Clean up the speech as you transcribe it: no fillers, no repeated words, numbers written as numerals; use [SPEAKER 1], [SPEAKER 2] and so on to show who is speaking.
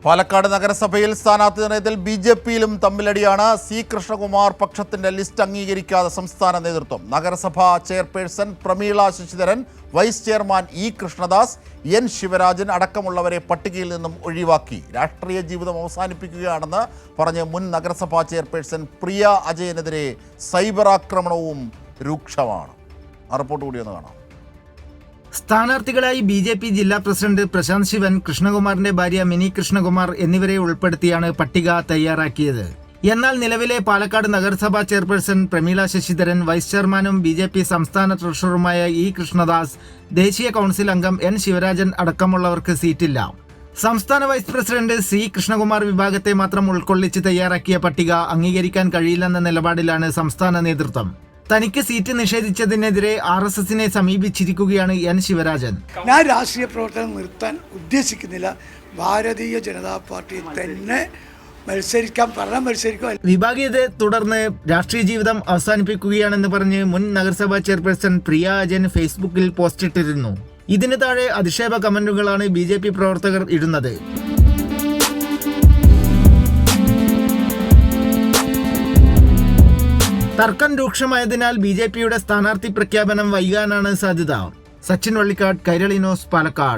[SPEAKER 1] പാലക്കാട് നഗരസഭയിൽ സ്ഥാനാർത്ഥി നിർണയത്തിൽ ബി.ജെ.പിയിലും തമ്മിലടിയാണ്. സി കൃഷ്ണകുമാർ പക്ഷത്തിന്റെ ലിസ്റ്റ് അംഗീകരിക്കാതെ സംസ്ഥാന നേതൃത്വം. നഗരസഭാ chairperson Prameela Sasidharan, vice chairman E Krishnadas, N Sivarajan അടക്കമുള്ളവരെ പട്ടികയിൽ നിന്നും ഒഴിവാക്കി. രാഷ്ട്രീയ ജീവിതം അവസാനിപ്പിക്കുകയാണെന്ന് പറഞ്ഞ് മുൻ നഗരസഭാ ചെയർപേഴ്സൺ പ്രിയ അജയനെതിരെ സൈബർ ആക്രമണവും രൂക്ഷമാണ്. ആ റിപ്പോർട്ട് കൂടി ഒന്ന് കാണാം.
[SPEAKER 2] സ്ഥാനാർത്ഥികളായി ബി.ജെ.പി ജില്ലാ പ്രസിഡന്റ് പ്രശാന്ത് ശിവൻ, കൃഷ്ണകുമാറിന്റെ ഭാര്യ മിനി കൃഷ്ണകുമാർ എന്നിവരെ ഉൾപ്പെടുത്തിയാണ് പട്ടിക തയ്യാറാക്കിയത്. എന്നാൽ നിലവിലെ പാലക്കാട് നഗരസഭാ ചെയർപേഴ്സൺ പ്രമീള ശശിധരൻ, വൈസ് ചെയർമാനും ബി.ജെ.പി സംസ്ഥാന ട്രഷററുമായ ഇ കൃഷ്ണദാസ്, ദേശീയ കൗൺസിൽ അംഗം എൻ ശിവരാജൻ അടക്കമുള്ളവർക്ക് സീറ്റില്ല. സംസ്ഥാന വൈസ് പ്രസിഡന്റ് സി കൃഷ്ണകുമാർ വിഭാഗത്തെ മാത്രം ഉൾക്കൊള്ളിച്ച് തയ്യാറാക്കിയ പട്ടിക അംഗീകരിക്കാൻ കഴിയില്ലെന്ന നിലപാടിലാണ് സംസ്ഥാന നേതൃത്വം. തനിക്ക് സീറ്റ് നിഷേധിച്ചതിനെതിരെ RSSനെ സമീപിച്ചിരിക്കുകയാണ് എൻ ശിവരാജൻ.
[SPEAKER 3] ഞാൻ രാഷ്ട്രീയ പ്രവർത്തനം നിർത്താൻ ഉദ്ദേശിക്കുന്നില്ല. ഭാരതീയ ജനതാ പാർട്ടി തന്നെ മത്സരിക്കും.
[SPEAKER 2] വിഭാഗീയതയെ തുടർന്ന് രാഷ്ട്രീയ ജീവിതം അവസാനിപ്പിക്കുകയാണെന്ന് പറഞ്ഞ് മുൻ നഗരസഭാ ചെയർപേഴ്സൺ പ്രിയ അജയൻ ഫേസ്ബുക്കിൽ പോസ്റ്റിട്ടിരുന്നു. ഇതിന് താഴെ അധിക്ഷേപ കമന്റുകളാണ് ബി.ജെ.പി പ്രവർത്തകർ ഇടുന്നത്. തർക്കം രൂക്ഷമായതിനാൽ ബി.ജെ.പിയുടെ സ്ഥാനാർത്ഥി പ്രഖ്യാപനം വൈകാനാണ് സാധ്യത. സച്ചിൻ വള്ളിക്കാട്, കൈരളി ന്യൂസ്, പാലക്കാട്.